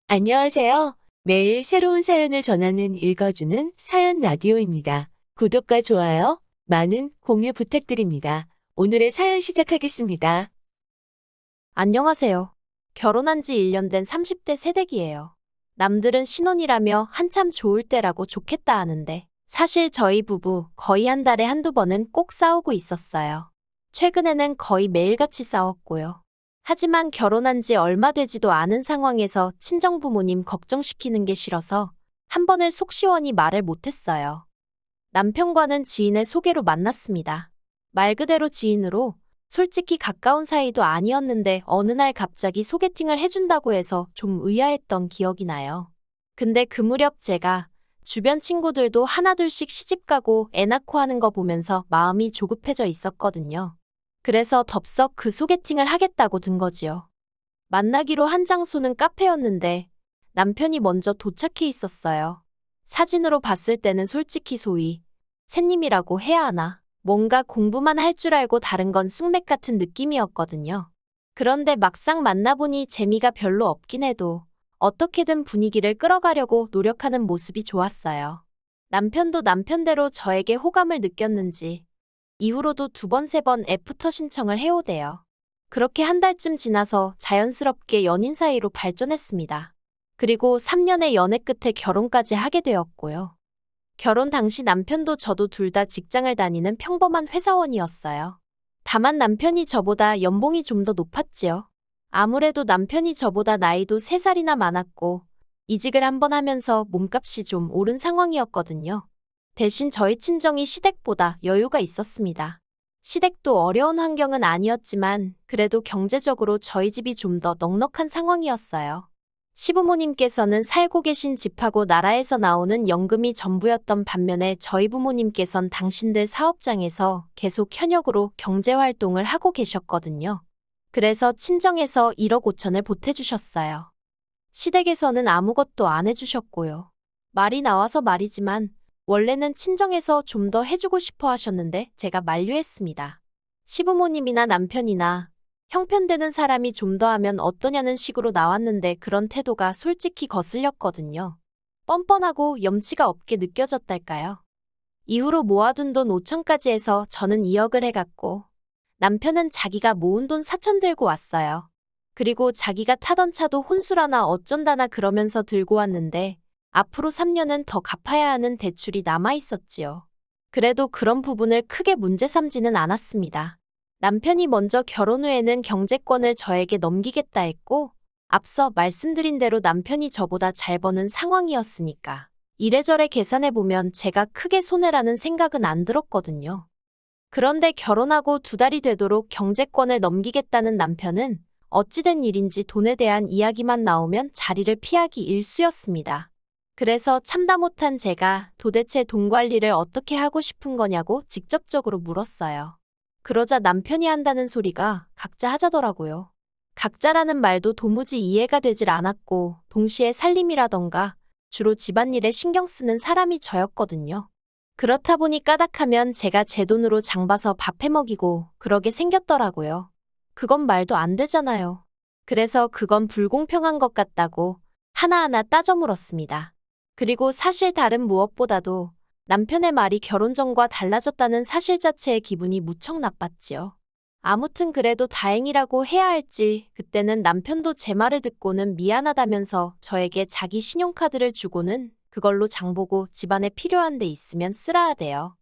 안녕하세요. 매일 새로운 사연을 전하는 읽어주는 사연 라디오입니다. 구독과 좋아요, 많은 공유 부탁드립니다. 오늘의 사연 시작하겠습니다. 안녕하세요. 결혼한 지 1년 된 30대 새댁이에요. 남들은 신혼이라며 한참 좋을 때라고 좋겠다 하는데 사실 저희 부부 거의 한 달에 한두 번은 꼭 싸우고 있었어요. 최근에는 거의 매일같이 싸웠고요. 하지만 결혼한 지 얼마 되지도 않은 상황에서 친정부모님 걱정시키는 게 싫어서 한 번을 속 시원히 말을 못했어요. 남편과는 지인의 소개로 만났습니다. 말 그대로 지인으로 솔직히 가까운 사이도 아니었는데 어느 날 갑자기 소개팅을 해준다고 해서 좀 의아했던 기억이 나요. 근데 그 무렵 제가 주변 친구들도 하나둘씩 시집가고 애 낳고 하는 거 보면서 마음이 조급해져 있었거든요. 그래서 덥석 그 소개팅을 하겠다고 든 거지요. 만나기로 한 장소는 카페였는데 남편이 먼저 도착해 있었어요. 사진으로 봤을 때는 솔직히 소위 새님이라고 해야 하나? 뭔가 공부만 할 줄 알고 다른 건 쑥맥 같은 느낌이었거든요. 그런데 막상 만나보니 재미가 별로 없긴 해도 어떻게든 분위기를 끌어가려고 노력하는 모습이 좋았어요. 남편도 남편대로 저에게 호감을 느꼈는지 이후로도 두 번, 세 번 애프터 신청을 해오대요. 그렇게 한 달쯤 지나서 자연스럽게 연인 사이로 발전했습니다. 그리고 3년의 연애 끝에 결혼까지 하게 되었고요. 결혼 당시 남편도 저도 둘 다 직장을 다니는 평범한 회사원이었어요. 다만 남편이 저보다 연봉이 좀 더 높았지요. 아무래도 남편이 저보다 나이도 3살이나 많았고 이직을 한번 하면서 몸값이 좀 오른 상황이었거든요. 대신 저희 친정이 시댁보다 여유가 있었습니다. 시댁도 어려운 환경은 아니었지만 그래도 경제적으로 저희 집이 좀 더 넉넉한 상황이었어요. 시부모님께서는 살고 계신 집하고 나라에서 나오는 연금이 전부였던 반면에 저희 부모님께선 당신들 사업장에서 계속 현역으로 경제활동을 하고 계셨거든요. 그래서 친정에서 1억 5천을 보태주셨어요. 시댁에서는 아무것도 안 해주셨고요. 말이 나와서 말이지만 원래는 친정에서 좀 더 해주고 싶어 하셨는데 제가 만류했습니다. 시부모님이나 남편이나 형편되는 사람이 좀 더 하면 어떠냐는 식으로 나왔는데 그런 태도가 솔직히 거슬렸거든요. 뻔뻔하고 염치가 없게 느껴졌달까요? 이후로 모아둔 돈 5천까지 해서 저는 2억을 해갔고 남편은 자기가 모은 돈 4천 들고 왔어요. 그리고 자기가 타던 차도 혼수라나 어쩐다나 그러면서 들고 왔는데 앞으로 3년은 더 갚아야 하는 대출이 남아 있었지요. 그래도 그런 부분을 크게 문제 삼지는 않았습니다. 남편이 먼저 결혼 후에는 경제권을 저에게 넘기겠다 했고 앞서 말씀드린 대로 남편이 저보다 잘 버는 상황이었으니까 이래저래 계산해보면 제가 크게 손해라는 생각은 안 들었거든요. 그런데 결혼하고 2달이 되도록 경제권을 넘기겠다는 남편은 어찌된 일인지 돈에 대한 이야기만 나오면 자리를 피하기 일쑤였습니다. 그래서 참다 못한 제가 도대체 돈 관리를 어떻게 하고 싶은 거냐고 직접적으로 물었어요. 그러자 남편이 한다는 소리가 각자 하자더라고요. 각자라는 말도 도무지 이해가 되질 않았고 동시에 살림이라던가 주로 집안일에 신경 쓰는 사람이 저였거든요. 그렇다 보니 까닥하면 제가 제 돈으로 장 봐서 밥 해먹이고 그러게 생겼더라고요. 그건 말도 안 되잖아요. 그래서 그건 불공평한 것 같다고 하나하나 따져 물었습니다. 그리고 사실 다른 무엇보다도 남편의 말이 결혼 전과 달라졌다는 사실 자체에 기분이 무척 나빴지요. 아무튼 그래도 다행이라고 해야 할지 그때는 남편도 제 말을 듣고는 미안하다면서 저에게 자기 신용카드를 주고는 그걸로 장보고 집안에 필요한 데 있으면 쓰라 하대요.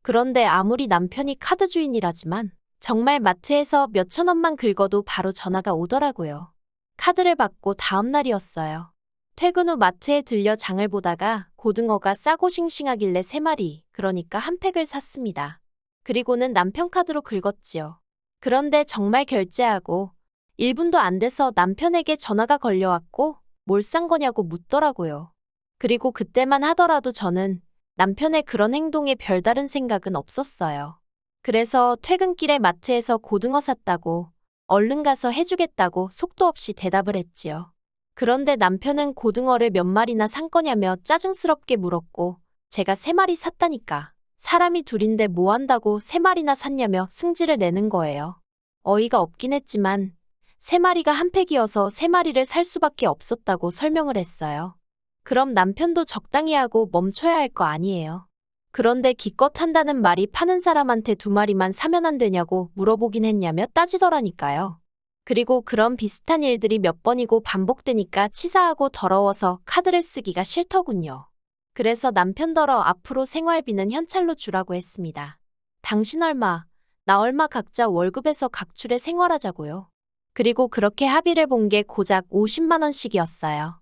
그런데 아무리 남편이 카드 주인이라지만 정말 마트에서 몇천 원만 긁어도 바로 전화가 오더라고요. 카드를 받고 다음 날이었어요. 퇴근 후 마트에 들려 장을 보다가 고등어가 싸고 싱싱하길래 3마리, 그러니까 한 팩을 샀습니다. 그리고는 남편 카드로 긁었지요. 그런데 정말 결제하고 1분도 안 돼서 남편에게 전화가 걸려왔고 뭘 산 거냐고 묻더라고요. 그리고 그때만 하더라도 저는 남편의 그런 행동에 별다른 생각은 없었어요. 그래서 퇴근길에 마트에서 고등어 샀다고 얼른 가서 해주겠다고 속도 없이 대답을 했지요. 그런데 남편은 고등어를 몇 마리나 산 거냐며 짜증스럽게 물었고 제가 3마리 샀다니까. 사람이 둘인데 뭐 한다고 3마리나 샀냐며 승질을 내는 거예요. 어이가 없긴 했지만 3마리가 한 팩이어서 3마리를 살 수밖에 없었다고 설명을 했어요. 그럼 남편도 적당히 하고 멈춰야 할 거 아니에요. 그런데 기껏 한다는 말이 파는 사람한테 2마리만 사면 안 되냐고 물어보긴 했냐며 따지더라니까요. 그리고 그런 비슷한 일들이 몇 번이고 반복되니까 치사하고 더러워서 카드를 쓰기가 싫더군요. 그래서 남편더러 앞으로 생활비는 현찰로 주라고 했습니다. 당신 얼마, 나 얼마 각자 월급에서 각출해 생활하자고요. 그리고 그렇게 합의를 본 게 고작 50만 원씩이었어요.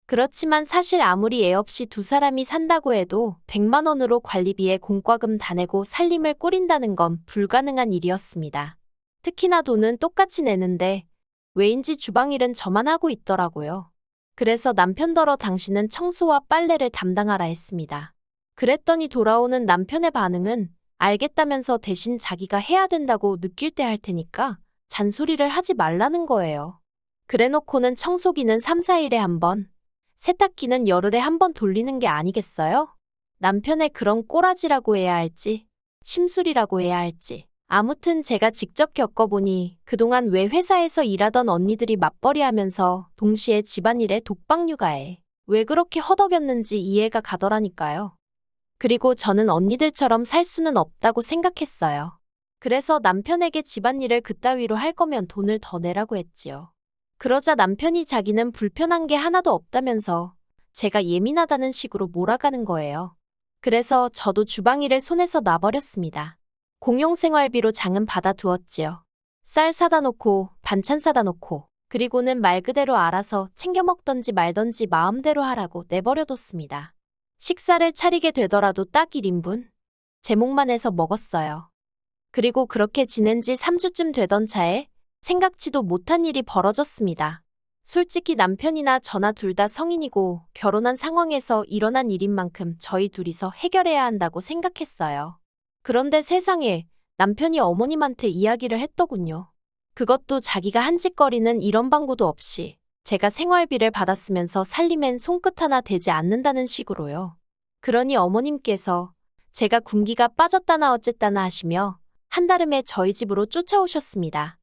그렇지만 사실 아무리 애 없이 2사람이 산다고 해도 100만 원으로 관리비에 공과금 다 내고 살림을 꾸린다는 건 불가능한 일이었습니다. 특히나 돈은 똑같이 내는데 왜인지 주방일은 저만 하고 있더라고요. 그래서 남편더러 당신은 청소와 빨래를 담당하라 했습니다. 그랬더니 돌아오는 남편의 반응은 알겠다면서 대신 자기가 해야 된다고 느낄 때 할 테니까 잔소리를 하지 말라는 거예요. 그래놓고는 청소기는 3, 4일에 한 번, 세탁기는 열흘에 한 번 돌리는 게 아니겠어요? 남편의 그런 꼬라지라고 해야 할지, 심술이라고 해야 할지. 아무튼 제가 직접 겪어보니 그동안 왜 회사에서 일하던 언니들이 맞벌이 하면서 동시에 집안일에 독박 육아에 왜 그렇게 허덕였는지 이해가 가더라니까요. 그리고 저는 언니들처럼 살 수는 없다고 생각했어요. 그래서 남편에게 집안일을 그따위로 할 거면 돈을 더 내라고 했지요. 그러자 남편이 자기는 불편한 게 하나도 없다면서 제가 예민하다는 식으로 몰아가는 거예요. 그래서 저도 주방일을 손에서 놔버렸습니다. 공용생활비로 장은 받아두었지요. 쌀 사다 놓고 반찬 사다 놓고 그리고는 말 그대로 알아서 챙겨 먹던지 말던지 마음대로 하라고 내버려뒀습니다. 식사를 차리게 되더라도 딱 1인분? 제목만 해서 먹었어요. 그리고 그렇게 지낸 지 3주쯤 되던 차에 생각지도 못한 일이 벌어졌습니다. 솔직히 남편이나 저나 둘 다 성인이고 결혼한 상황에서 일어난 일인 만큼 저희 둘이서 해결해야 한다고 생각했어요. 그런데 세상에 남편이 어머님한테 이야기를 했더군요. 그것도 자기가 한 짓거리는 이런 방구도 없이 제가 생활비를 받았으면서 살림엔 손끝 하나 대지 않는다는 식으로요. 그러니 어머님께서 제가 군기가 빠졌다나 어쨌다나 하시며 한달음에 저희 집으로 쫓아오셨습니다.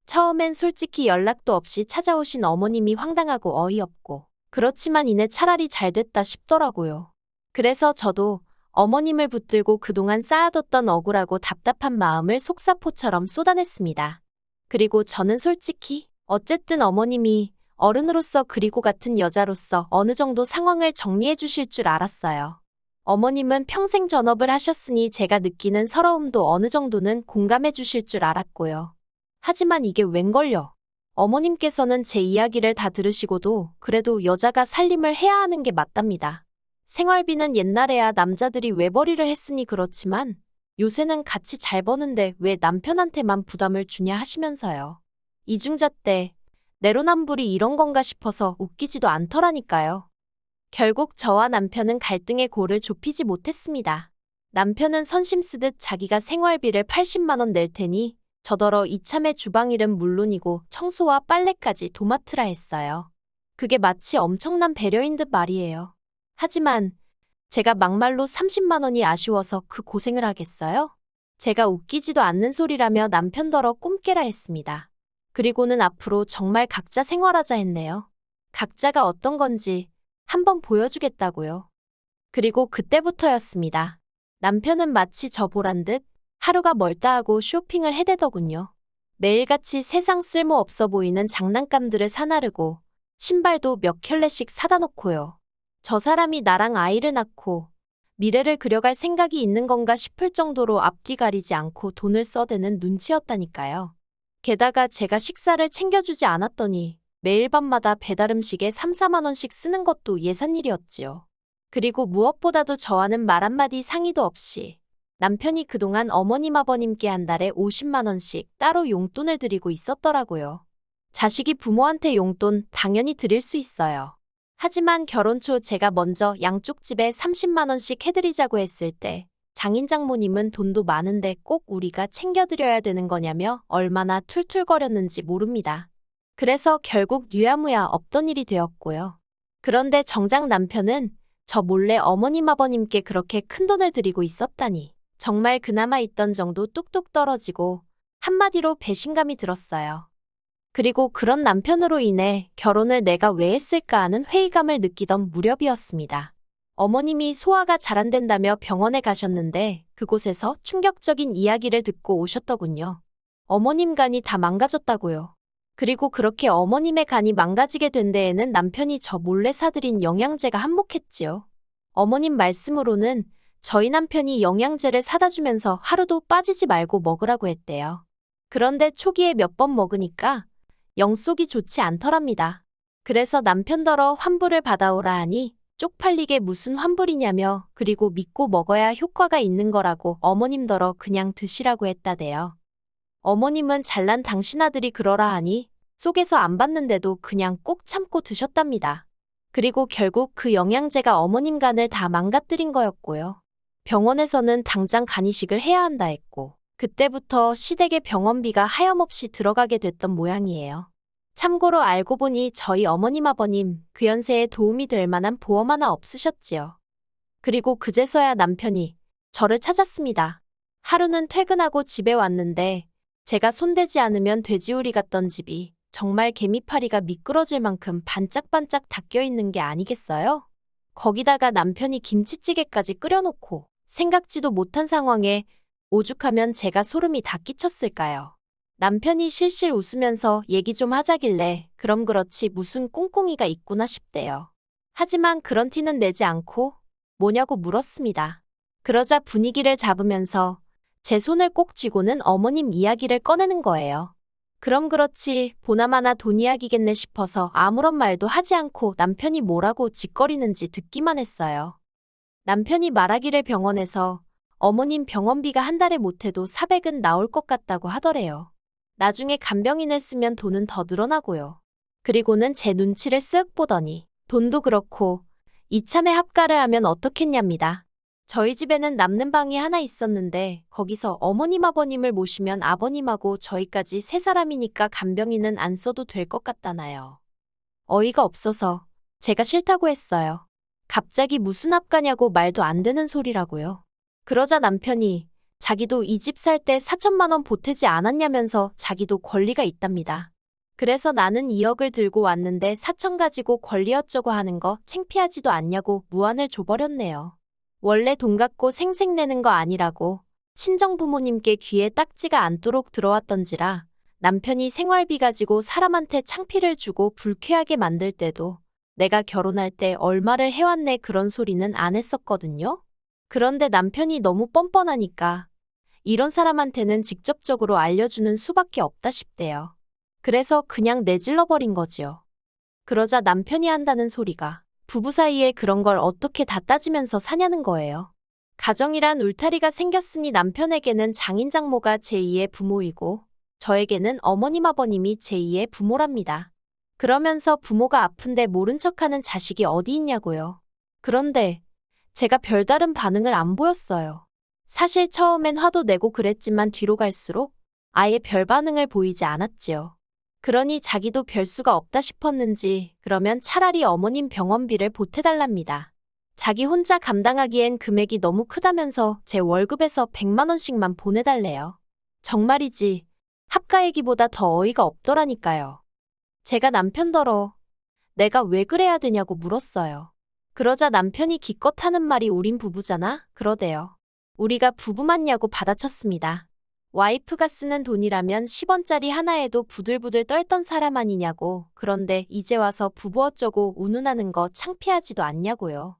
처음엔 솔직히 연락도 없이 찾아오신 어머님이 황당하고 어이없고 그렇지만 이내 차라리 잘 됐다 싶더라고요. 그래서 저도 어머님을 붙들고 그동안 쌓아뒀던 억울하고 답답한 마음을 속사포처럼 쏟아냈습니다. 그리고 저는 솔직히 어쨌든 어머님이 어른으로서 그리고 같은 여자로서 어느 정도 상황을 정리해 주실 줄 알았어요. 어머님은 평생 전업을 하셨으니 제가 느끼는 서러움도 어느 정도는 공감해 주실 줄 알았고요. 하지만 이게 웬걸요. 어머님께서는 제 이야기를 다 들으시고도 그래도 여자가 살림을 해야 하는 게 맞답니다. 생활비는 옛날에야 남자들이 외벌이를 했으니 그렇지만 요새는 같이 잘 버는데 왜 남편한테만 부담을 주냐 하시면서요. 이중자 때 내로남불이 이런 건가 싶어서 웃기지도 않더라니까요. 결국 저와 남편은 갈등의 골을 좁히지 못했습니다. 남편은 선심 쓰듯 자기가 생활비를 80만 원 낼 테니 저더러 이참에 주방일은 물론이고 청소와 빨래까지 도맡으라 했어요. 그게 마치 엄청난 배려인 듯 말이에요. 하지만 제가 막말로 30만 원이 아쉬워서 그 고생을 하겠어요? 제가 웃기지도 않는 소리라며 남편더러 꿈깨라 했습니다. 그리고는 앞으로 정말 각자 생활하자 했네요. 각자가 어떤 건지 한번 보여주겠다고요. 그리고 그때부터였습니다. 남편은 마치 저 보란 듯 하루가 멀다 하고 쇼핑을 해대더군요. 매일같이 세상 쓸모없어 보이는 장난감들을 사나르고 신발도 몇 켤레씩 사다 놓고요. 저 사람이 나랑 아이를 낳고 미래를 그려갈 생각이 있는 건가 싶을 정도로 앞뒤 가리지 않고 돈을 써대는 눈치였다니까요. 게다가 제가 식사를 챙겨주지 않았더니 매일 밤마다 배달음식에 3, 4만 원씩 쓰는 것도 예산일이었지요. 그리고 무엇보다도 저와는 말 한마디 상의도 없이 남편이 그동안 어머님 아버님께 한 달에 50만 원씩 따로 용돈을 드리고 있었더라고요. 자식이 부모한테 용돈 당연히 드릴 수 있어요. 하지만 결혼 초 제가 먼저 양쪽 집에 30만 원씩 해드리자고 했을 때 장인 장모님은 돈도 많은데 꼭 우리가 챙겨드려야 되는 거냐며 얼마나 툴툴거렸는지 모릅니다. 그래서 결국 유야무야 없던 일이 되었고요. 그런데 정작 남편은 저 몰래 어머님 아버님께 그렇게 큰돈을 드리고 있었다니 정말 그나마 있던 정도 뚝뚝 떨어지고 한마디로 배신감이 들었어요. 그리고 그런 남편으로 인해 결혼을 내가 왜 했을까 하는 회의감을 느끼던 무렵이었습니다. 어머님이 소화가 잘 안 된다며 병원에 가셨는데 그곳에서 충격적인 이야기를 듣고 오셨더군요. 어머님 간이 다 망가졌다고요. 그리고 그렇게 어머님의 간이 망가지게 된 데에는 남편이 저 몰래 사들인 영양제가 한몫했지요. 어머님 말씀으로는 저희 남편이 영양제를 사다 주면서 하루도 빠지지 말고 먹으라고 했대요. 그런데 초기에 몇 번 먹으니까 영 속이 좋지 않더랍니다. 그래서 남편더러 환불을 받아오라 하니 쪽팔리게 무슨 환불이냐며 그리고 믿고 먹어야 효과가 있는 거라고 어머님더러 그냥 드시라고 했다대요. 어머님은 잘난 당신 아들이 그러라 하니 속에서 안 받는데도 그냥 꾹 참고 드셨답니다. 그리고 결국 그 영양제가 어머님 간을 다 망가뜨린 거였고요. 병원에서는 당장 간이식을 해야 한다 했고 그때부터 시댁의 병원비가 하염없이 들어가게 됐던 모양이에요. 참고로 알고 보니 저희 어머님 아버님 그 연세에 도움이 될 만한 보험 하나 없으셨지요. 그리고 그제서야 남편이 저를 찾았습니다. 하루는 퇴근하고 집에 왔는데 제가 손대지 않으면 돼지우리 같던 집이 정말 개미파리가 미끄러질 만큼 반짝반짝 닦여있는 게 아니겠어요? 거기다가 남편이 김치찌개까지 끓여놓고 생각지도 못한 상황에 오죽하면 제가 소름이 다 끼쳤을까요? 남편이 실실 웃으면서 얘기 좀 하자길래 그럼 그렇지 무슨 꿍꿍이가 있구나 싶대요. 하지만 그런 티는 내지 않고 뭐냐고 물었습니다. 그러자 분위기를 잡으면서 제 손을 꼭 쥐고는 어머님 이야기를 꺼내는 거예요. 그럼 그렇지 보나마나 돈 이야기겠네 싶어서 아무런 말도 하지 않고 남편이 뭐라고 짓거리는지 듣기만 했어요. 남편이 말하기를 병원에서 어머님 병원비가 한 달에 못해도 400은 나올 것 같다고 하더래요. 나중에 간병인을 쓰면 돈은 더 늘어나고요. 그리고는 제 눈치를 쓱 보더니 돈도 그렇고 이참에 합가를 하면 어떻겠냐입니다. 저희 집에는 남는 방이 하나 있었는데 거기서 어머님 아버님을 모시면 아버님하고 저희까지 세 사람이니까 간병인은 안 써도 될 것 같다나요. 어이가 없어서 제가 싫다고 했어요. 갑자기 무슨 합가냐고 말도 안 되는 소리라고요. 그러자 남편이 자기도 이 집 살 때 4천만 원 보태지 않았냐면서 자기도 권리가 있답니다. 그래서 나는 2억을 들고 왔는데 4천 가지고 권리 어쩌고 하는 거 창피하지도 않냐고 무안을 줘버렸네요. 원래 돈 갖고 생색 내는 거 아니라고 친정 부모님께 귀에 딱지가 않도록 들어왔던지라 남편이 생활비 가지고 사람한테 창피를 주고 불쾌하게 만들 때도 내가 결혼할 때 얼마를 해왔네 그런 소리는 안 했었거든요. 그런데 남편이 너무 뻔뻔하니까 이런 사람한테는 직접적으로 알려주는 수밖에 없다 싶대요. 그래서 그냥 내질러버린 거지요. 그러자 남편이 한다는 소리가 부부 사이에 그런 걸 어떻게 다 따지면서 사냐는 거예요. 가정이란 울타리가 생겼으니 남편에게는 장인 장모가 제2의 부모이고 저에게는 어머님 아버님이 제2의 부모랍니다. 그러면서 부모가 아픈데 모른 척하는 자식이 어디 있냐고요. 그런데 제가 별다른 반응을 안 보였어요. 사실 처음엔 화도 내고 그랬지만 뒤로 갈수록 아예 별 반응을 보이지 않았지요. 그러니 자기도 별 수가 없다 싶었는지 그러면 차라리 어머님 병원비를 보태달랍니다. 자기 혼자 감당하기엔 금액이 너무 크다면서 제 월급에서 100만 원씩만 보내달래요. 정말이지 합가 얘기보다 더 어이가 없더라니까요. 제가 남편더러 내가 왜 그래야 되냐고 물었어요. 그러자 남편이 기껏 하는 말이 우린 부부잖아 그러대요. 우리가 부부 맞냐고 받아쳤습니다. 와이프가 쓰는 돈이라면 10원짜리 하나에도 부들부들 떨던 사람 아니냐고. 그런데 이제 와서 부부 어쩌고 운운하는 거 창피하지도 않냐고요.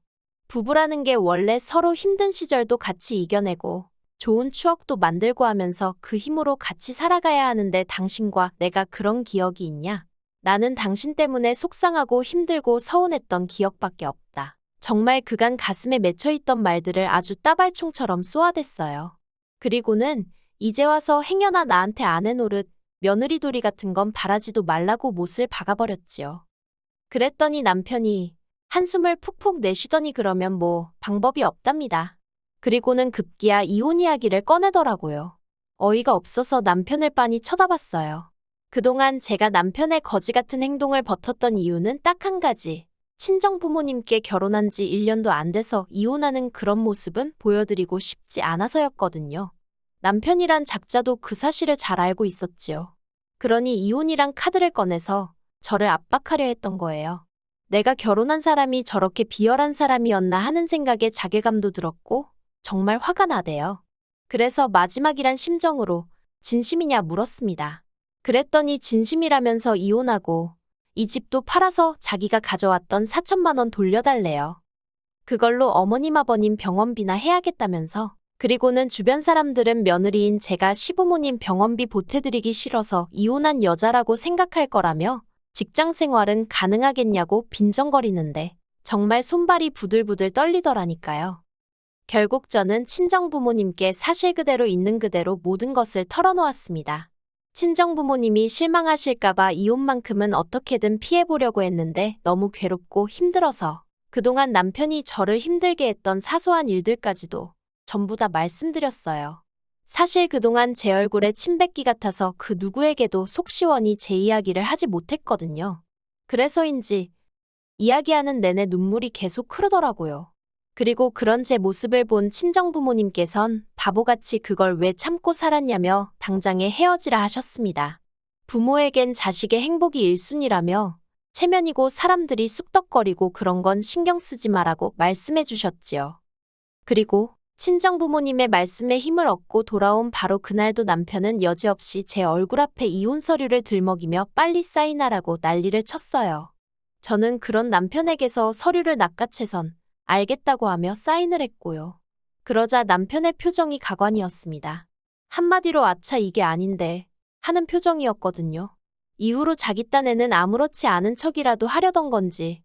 부부라는 게 원래 서로 힘든 시절도 같이 이겨내고 좋은 추억도 만들고 하면서 그 힘으로 같이 살아가야 하는데 당신과 내가 그런 기억이 있냐? 나는 당신 때문에 속상하고 힘들고 서운했던 기억밖에 없다. 정말 그간 가슴에 맺혀있던 말들을 아주 따발총처럼 쏘아댔어요. 그리고는 이제 와서 행여나 나한테 안 해노릇 며느리돌이 같은 건 바라지도 말라고 못을 박아버렸지요. 그랬더니 남편이 한숨을 푹푹 내쉬더니 그러면 뭐 방법이 없답니다. 그리고는 급기야 이혼 이야기를 꺼내더라고요. 어이가 없어서 남편을 빤히 쳐다봤어요. 그동안 제가 남편의 거지 같은 행동을 버텼던 이유는 딱 한 가지. 친정 부모님께 결혼한 지 1년도 안 돼서 이혼하는 그런 모습은 보여드리고 싶지 않아서였거든요. 남편이란 작자도 그 사실을 잘 알고 있었지요. 그러니 이혼이란 카드를 꺼내서 저를 압박하려 했던 거예요. 내가 결혼한 사람이 저렇게 비열한 사람이었나 하는 생각에 자괴감도 들었고 정말 화가 나대요. 그래서 마지막이란 심정으로 진심이냐 물었습니다. 그랬더니 진심이라면서 이혼하고 이 집도 팔아서 자기가 가져왔던 4천만 원 돌려달래요. 그걸로 어머님 아버님 병원비나 해야겠다면서. 그리고는 주변 사람들은 며느리인 제가 시부모님 병원비 보태드리기 싫어서 이혼한 여자라고 생각할 거라며 직장 생활은 가능하겠냐고 빈정거리는데 정말 손발이 부들부들 떨리더라니까요. 결국 저는 친정부모님께 사실 그대로 있는 그대로 모든 것을 털어놓았습니다. 친정부모님이 실망하실까봐 이혼만큼은 어떻게든 피해보려고 했는데 너무 괴롭고 힘들어서 그동안 남편이 저를 힘들게 했던 사소한 일들까지도 전부 다 말씀드렸어요. 사실 그동안 제 얼굴에 침 뱉기 같아서 그 누구에게도 속 시원히 제 이야기를 하지 못했거든요. 그래서인지 이야기하는 내내 눈물이 계속 흐르더라고요. 그리고 그런 제 모습을 본 친정부모님께선 바보같이 그걸 왜 참고 살았냐며 당장에 헤어지라 하셨습니다. 부모에겐 자식의 행복이 1순위라며 체면이고 사람들이 쑥덕거리고 그런 건 신경 쓰지 마라고 말씀해 주셨지요. 그리고 친정부모님의 말씀에 힘을 얻고 돌아온 바로 그날도 남편은 여지없이 제 얼굴 앞에 이혼 서류를 들먹이며 빨리 사인하라고 난리를 쳤어요. 저는 그런 남편에게서 서류를 낚아채선 알겠다고 하며 사인을 했고요. 그러자 남편의 표정이 가관이었습니다. 한마디로 아차 이게 아닌데 하는 표정이었거든요. 이후로 자기 딴에는 아무렇지 않은 척이라도 하려던 건지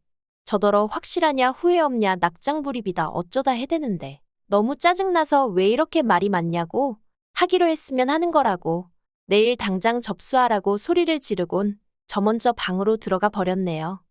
저더러 확실하냐 후회 없냐 낙장불입이다 어쩌다 해대는데 너무 짜증나서 왜 이렇게 말이 많냐고 하기로 했으면 하는 거라고 내일 당장 접수하라고 소리를 지르곤 저 먼저 방으로 들어가 버렸네요.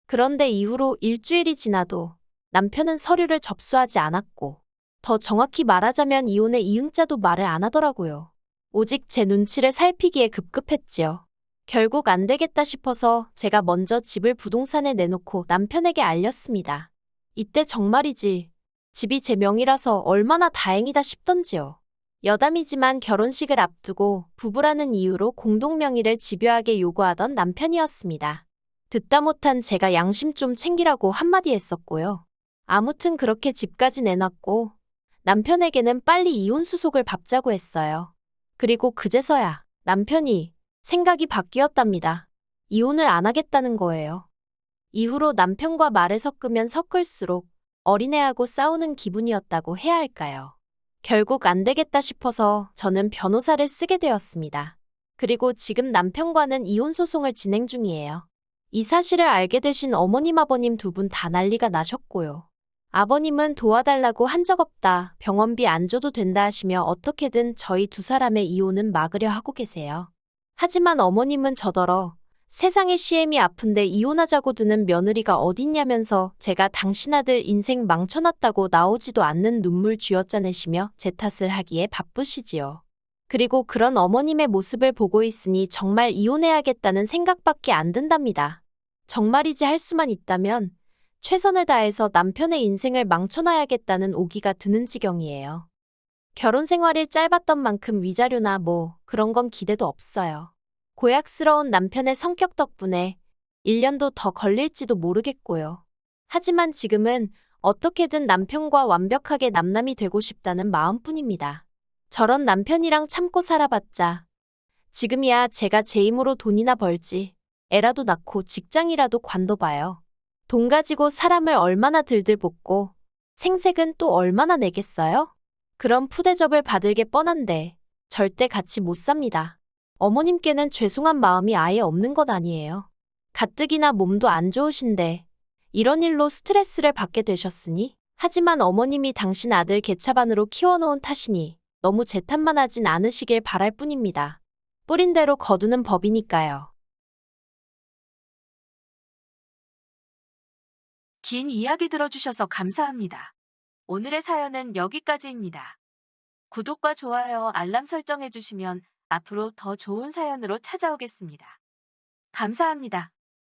그런데 이후로 일주일이 지나도 남편은 서류를 접수하지 않았고 더 정확히 말하자면 이혼의 이응자도 말을 안 하더라고요. 오직 제 눈치를 살피기에 급급했지요. 결국 안 되겠다 싶어서 제가 먼저 집을 부동산에 내놓고 남편에게 알렸습니다. 이때 정말이지 집이 제 명이라서 얼마나 다행이다 싶던지요. 여담이지만 결혼식을 앞두고 부부라는 이유로 공동명의를 집요하게 요구하던 남편이었습니다. 듣다 못한 제가 양심 좀 챙기라고 한마디 했었고요. 아무튼 그렇게 집까지 내놨고 남편에게는 빨리 이혼 수속을 밟자고 했어요. 그리고 그제서야 남편이 생각이 바뀌었답니다. 이혼을 안 하겠다는 거예요. 이후로 남편과 말을 섞으면 섞을수록 어린애하고 싸우는 기분이었다고 해야 할까요? 결국 안 되겠다 싶어서 저는 변호사를 쓰게 되었습니다. 그리고 지금 남편과는 이혼 소송을 진행 중이에요. 이 사실을 알게 되신 어머님 아버님 두 분 다 난리가 나셨고요. 아버님은 도와달라고 한 적 없다, 병원비 안 줘도 된다 하시며 어떻게든 저희 두 사람의 이혼은 막으려 하고 계세요. 하지만 어머님은 저더러 세상의 시엠이 아픈데 이혼하자고 드는 며느리가 어딨냐면서 제가 당신 아들 인생 망쳐놨다고 나오지도 않는 눈물 쥐어짜내시며 제 탓을 하기에 바쁘시지요. 그리고 그런 어머님의 모습을 보고 있으니 정말 이혼해야겠다는 생각밖에 안 든답니다. 정말이지 할 수만 있다면 최선을 다해서 남편의 인생을 망쳐놔야겠다는 오기가 드는 지경이에요. 결혼 생활이 짧았던 만큼 위자료나 뭐 그런 건 기대도 없어요. 고약스러운 남편의 성격 덕분에 1년도 더 걸릴지도 모르겠고요. 하지만 지금은 어떻게든 남편과 완벽하게 남남이 되고 싶다는 마음뿐입니다. 저런 남편이랑 참고 살아봤자 지금이야 제가 제 힘으로 돈이나 벌지 애라도 낳고 직장이라도 관둬봐요. 돈 가지고 사람을 얼마나 들들 볶고 생색은 또 얼마나 내겠어요? 그런 푸대접을 받을 게 뻔한데 절대 같이 못 삽니다. 어머님께는 죄송한 마음이 아예 없는 것 아니에요. 가뜩이나 몸도 안 좋으신데 이런 일로 스트레스를 받게 되셨으니 하지만 어머님이 당신 아들 개차반으로 키워놓은 탓이니 너무 제 탓만 하진 않으시길 바랄 뿐입니다. 뿌린 대로 거두는 법이니까요. 긴 이야기 들어주셔서 감사합니다. 오늘의 사연은 여기까지입니다. 구독과 좋아요, 알람 설정해주시면 앞으로 더 좋은 사연으로 찾아오겠습니다. 감사합니다.